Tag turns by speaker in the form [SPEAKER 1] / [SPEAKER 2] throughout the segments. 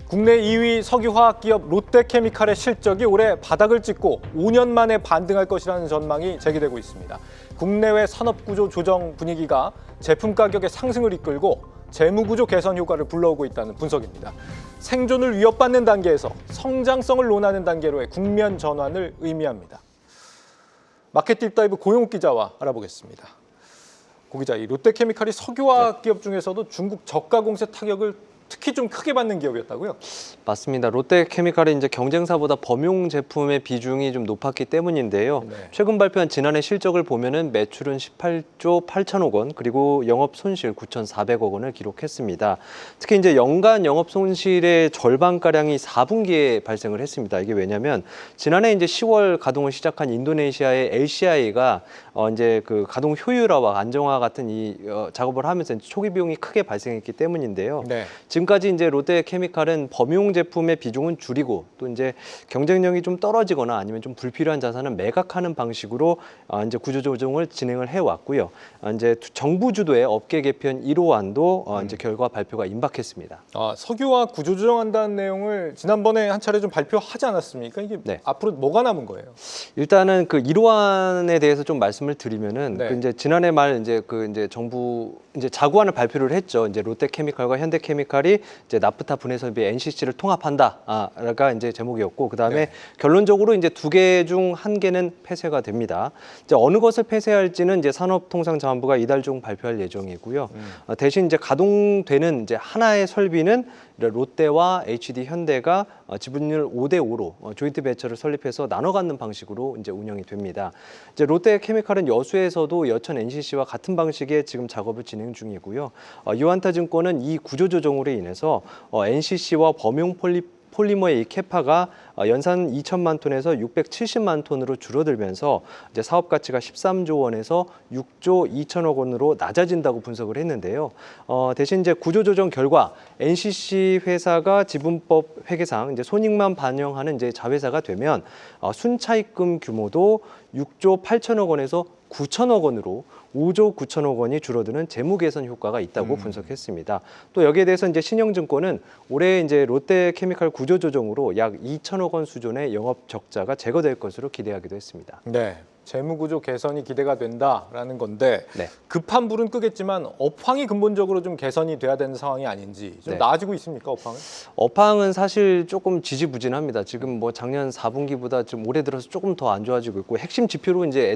[SPEAKER 1] 국내 2위 석유화학기업 롯데케미칼의 실적이 올해 바닥을 찍고 5년 만에 반등할 것이라는 전망이 제기되고 있습니다. 국내외 산업구조 조정 분위기가 제품 가격의 상승을 이끌고 재무구조 개선 효과를 불러오고 있다는 분석입니다. 생존을 위협받는 단계에서 성장성을 논하는 단계로의 국면 전환을 의미합니다. 마켓 딥다이브 고용욱 기자와 알아보겠습니다. 고 기자, 이 롯데케미칼이 석유화학 기업 중에서도 중국 저가 공세 타격을 특히 좀 크게 받는 기업이었다고요?
[SPEAKER 2] 맞습니다. 롯데케미칼이 이제 경쟁사보다 범용 제품의 비중이 좀 높았기 때문인데요.
[SPEAKER 1] 네.
[SPEAKER 2] 최근 발표한 지난해 실적을 보면은 매출은 18조 8천억 원, 그리고 영업 손실 9,400억 원을 기록했습니다. 특히 이제 연간 영업 손실의 절반 가량이 4분기에 발생을 했습니다. 이게 왜냐하면 지난해 이제 10월 가동을 시작한 인도네시아의 LCI가 이제 그 가동 효율화와 안정화 같은 이 작업을 하면서 초기 비용이 크게 발생했기 때문인데요.
[SPEAKER 1] 네.
[SPEAKER 2] 지금까지 이제 롯데케미칼은 범용 제품의 비중은 줄이고 또 이제 경쟁력이 좀 떨어지거나 아니면 좀 불필요한 자산은 매각하는 방식으로 이제 구조조정을 진행을 해왔고요. 이제 정부 주도의 업계 개편 1호안도 이제 결과 발표가 임박했습니다.
[SPEAKER 1] 석유화학 구조조정한다는 내용을 지난번에 한 차례 좀 발표하지 않았습니까? 이게
[SPEAKER 2] 네.
[SPEAKER 1] 앞으로 뭐가 남은 거예요?
[SPEAKER 2] 일단은 그 1호안에 대해서 좀 말씀을 드리면은
[SPEAKER 1] 네.
[SPEAKER 2] 그 이제 지난해 말 이제 그 이제 정부 이제 자구안을 발표를 했죠. 이제 롯데케미칼과 현대케미칼이 이제 나프타 분해 설비 NCC를 통합한다가 이제 제목이었고, 그다음에
[SPEAKER 1] 네.
[SPEAKER 2] 결론적으로 이제 2개 중 1개는 폐쇄가 됩니다. 이제 어느 것을 폐쇄할지는 이제 산업통상자원부가 이달 중 발표할 예정이고요. 대신 이제 가동되는 이제 하나의 설비는 롯데와 HD 현대가 지분율 5대5로 조인트 베처를 설립해서 나눠 갖는 방식으로 이제 운영이 됩니다. 이제 롯데케미칼은 여수에서도 여천 NCC와 같은 방식의 지금 작업을 진행 중이고요. 유안타증권은 이 구조조정으로 인해서 NCC와 범용 폴리머의 이 캐파가 연산 2천만 톤에서 670만 톤으로 줄어들면서 이제 사업 가치가 13조 원에서 6조 2천억 원으로 낮아진다고 분석을 했는데요. 대신 이제 구조조정 결과 NCC 회사가 지분법 회계상 이제 손익만 반영하는 이제 자회사가 되면 순차입금 규모도 6조 8천억 원에서 9천억 원으로 5조 9천억 원이 줄어드는 재무 개선 효과가 있다고 분석했습니다. 또 여기에 대해서 이제 신영증권은 올해 이제 롯데케미칼 구조 조정으로 약 2천억 원 수준의 영업 적자가 제거될 것으로 기대하기도 했습니다.
[SPEAKER 1] 네. 재무구조 개선이 기대가 된다라는 건데
[SPEAKER 2] 네.
[SPEAKER 1] 급한 불은 끄겠지만 업황이 근본적으로 좀 개선이 돼야 되는 상황이 아닌지 좀
[SPEAKER 2] 네.
[SPEAKER 1] 나아지고 있습니까, 업황은?
[SPEAKER 2] 업황은 사실 조금 지지부진합니다. 지금 뭐 작년 4분기보다 좀 올해 들어서 조금 더 안 좋아지고 있고, 핵심 지표로 이제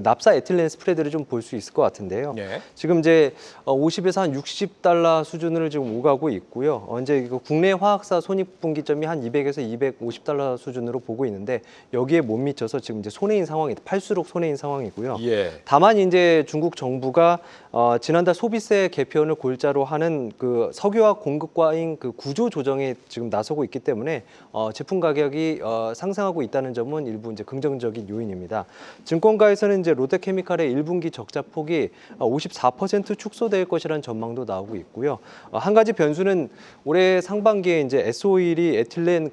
[SPEAKER 2] 납사 에틸렌 스프레드를 좀 볼 수 있을 것 같은데요.
[SPEAKER 1] 네.
[SPEAKER 2] 지금 이제 50에서 한 60달러 수준을 지금 오가고 있고요. 이제 국내 화학사 손익분기점이 한 200에서 250달러 수준으로 보고 있는데, 여기에 못 미쳐서 지금 이제 손해인 상황이 팔수록 손해인 상황이고요.
[SPEAKER 1] 예.
[SPEAKER 2] 다만 이제 중국 정부가 지난달 소비세 개편을 골자로 하는 그 석유화학 공급과잉 그 구조 조정에 지금 나서고 있기 때문에 제품 가격이 상승하고 있다는 점은 일부 이제 긍정적인 요인입니다. 증권가에서는 이제 롯데케미칼의 1분기 적자 폭이 54% 축소될 것이라는 전망도 나오고 있고요. 한 가지 변수는 올해 상반기에 이제 S-오일이 에틸렌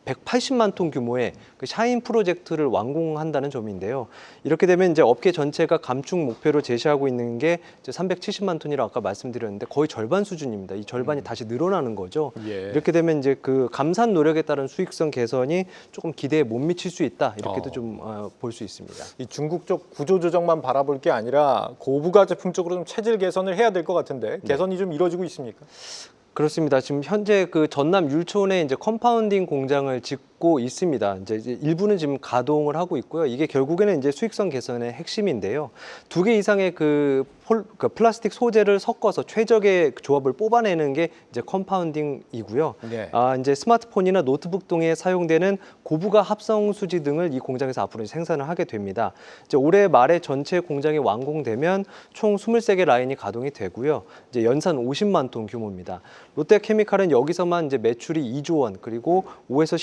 [SPEAKER 2] 180만 톤 규모의 그 샤인 프로젝트를 완공한다는 점인데요. 이렇게 되면 이제 업계 전체가 감축 목표로 제시하고 있는 게 이제 370만 톤이라고 아까 말씀드렸는데 거의 절반 수준입니다. 이 절반이 다시 늘어나는 거죠.
[SPEAKER 1] 예.
[SPEAKER 2] 이렇게 되면 이제 그 감산 노력에 따른 수익성 개선이 조금 기대에 못 미칠 수 있다, 이렇게도 좀 볼 수 있습니다.
[SPEAKER 1] 이 중국 쪽 구조 조정만 바라볼 게 아니라 고부가 제품 쪽으로 좀 체질 개선을 해야 될 것 같은데 개선이 좀 이루어지고 있습니까?
[SPEAKER 2] 그렇습니다. 지금 현재 그 전남 율촌에 이제 컴파운딩 공장을 짓고 있습니다. 이제 일부는 지금 가동을 하고 있고요. 이게 결국에는 이제 수익성 개선의 핵심인데요. 2개 이상의 그 플라스틱 소재를 섞어서 최적의 조합을 뽑아내는 게 이제 컴파운딩이고요.
[SPEAKER 1] 네.
[SPEAKER 2] 이제 스마트폰이나 노트북 등에 사용되는 고부가 합성 수지 등을 이 공장에서 앞으로 생산을 하게 됩니다. 이제 올해 말에 전체 공장이 완공되면 총 23개 라인이 가동이 되고요. 이제 연산 50만 톤 규모입니다. 롯데케미칼은 여기서만 이제 매출이 2조 원, 그리고 5에서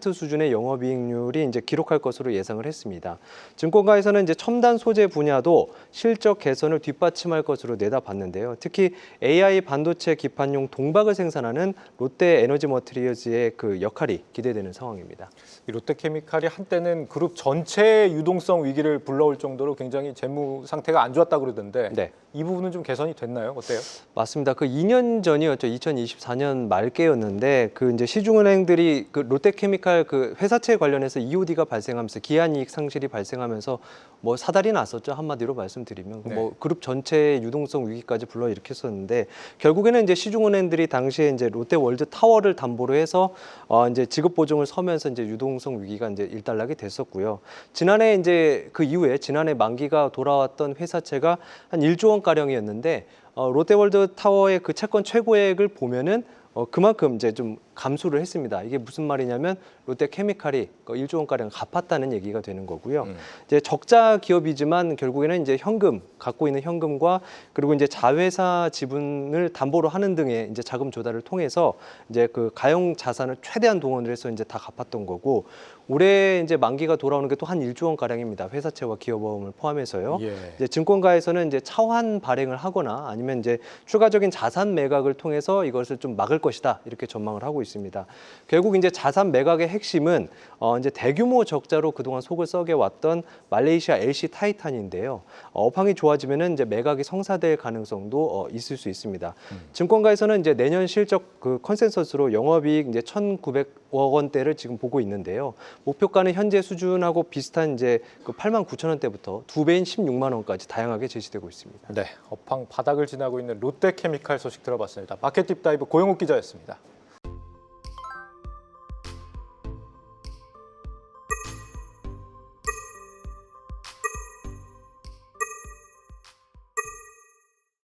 [SPEAKER 2] 10% 수준의 영업이익률이 이제 기록할 것으로 예상을 했습니다. 증권가에서는 이제 첨단 소재 분야도 실적 개선을 뒷받침할 것으로 내다봤는데요. 특히 AI 반도체 기판용 동박을 생산하는 롯데 에너지 머티리얼즈의 그 역할이 기대되는 상황입니다.
[SPEAKER 1] 이 롯데케미칼이 한때는 그룹 전체의 유동성 위기를 불러올 정도로 굉장히 재무 상태가 안 좋았다고 그러던데
[SPEAKER 2] 네.
[SPEAKER 1] 이 부분은 좀 개선이 됐나요? 어때요?
[SPEAKER 2] 맞습니다. 그 2년 전이었죠. 2024년 말께였는데 그 이제 시중은행들이 그 롯데케미칼 그 회사채 관련해서 EOD가 발생하면서 기한이익 상실이 발생하면서 뭐 사달이 났었죠. 한마디로 말씀드리면
[SPEAKER 1] 네.
[SPEAKER 2] 뭐 그룹 전체의 유동성 위기까지 불러일으켰었는데 결국에는 이제 시중은행들이 당시에 이제 롯데월드 타워를 담보로 해서 이제 지급 보증을 서면서 이제 유동성 위기가 이제 일단락이 됐었고요. 지난해 이제 그 이후에 지난해 만기가 돌아왔던 회사채가 한 1조 원 가량이었는데 롯데월드 타워의 그 채권 최고액을 보면은 그만큼 이제 좀 감소를 했습니다. 이게 무슨 말이냐면 롯데케미칼이 1조 원가량 갚았다는 얘기가 되는 거고요. 이제 적자 기업이지만 결국에는 이제 현금 갖고 있는 현금과 그리고 이제 자회사 지분을 담보로 하는 등의 이제 자금 조달을 통해서 이제 그 가용 자산을 최대한 동원을 해서 이제 다 갚았던 거고 올해 이제 만기가 돌아오는 게 또 한 1조 원 가량입니다. 회사채와 기업보험을 포함해서요.
[SPEAKER 1] 예.
[SPEAKER 2] 이제 증권가에서는 이제 차환 발행을 하거나 아니면 이제 추가적인 자산 매각을 통해서 이것을 좀 막을 것이다 이렇게 전망을 하고 있습니다. 결국 이제 자산 매각의 핵심은 이제 대규모 적자로 그동안 속을 썩여 왔던 말레이시아 LC 타이탄인데요. 업황이 좋아지면은 이제 매각이 성사될 가능성도 있을 수 있습니다. 증권가에서는 이제 내년 실적 그 컨센서스로 영업이익 이제 1,900억 원대를 지금 보고 있는데요. 목표가는 현재 수준하고 비슷한 이제 그 89,000원대부터 2배인 16만 원까지 다양하게 제시되고 있습니다.
[SPEAKER 1] 네, 업황 바닥을 지나고 있는 롯데케미칼 소식 들어봤습니다. 마켓 딥다이브 고영욱 기자였습니다.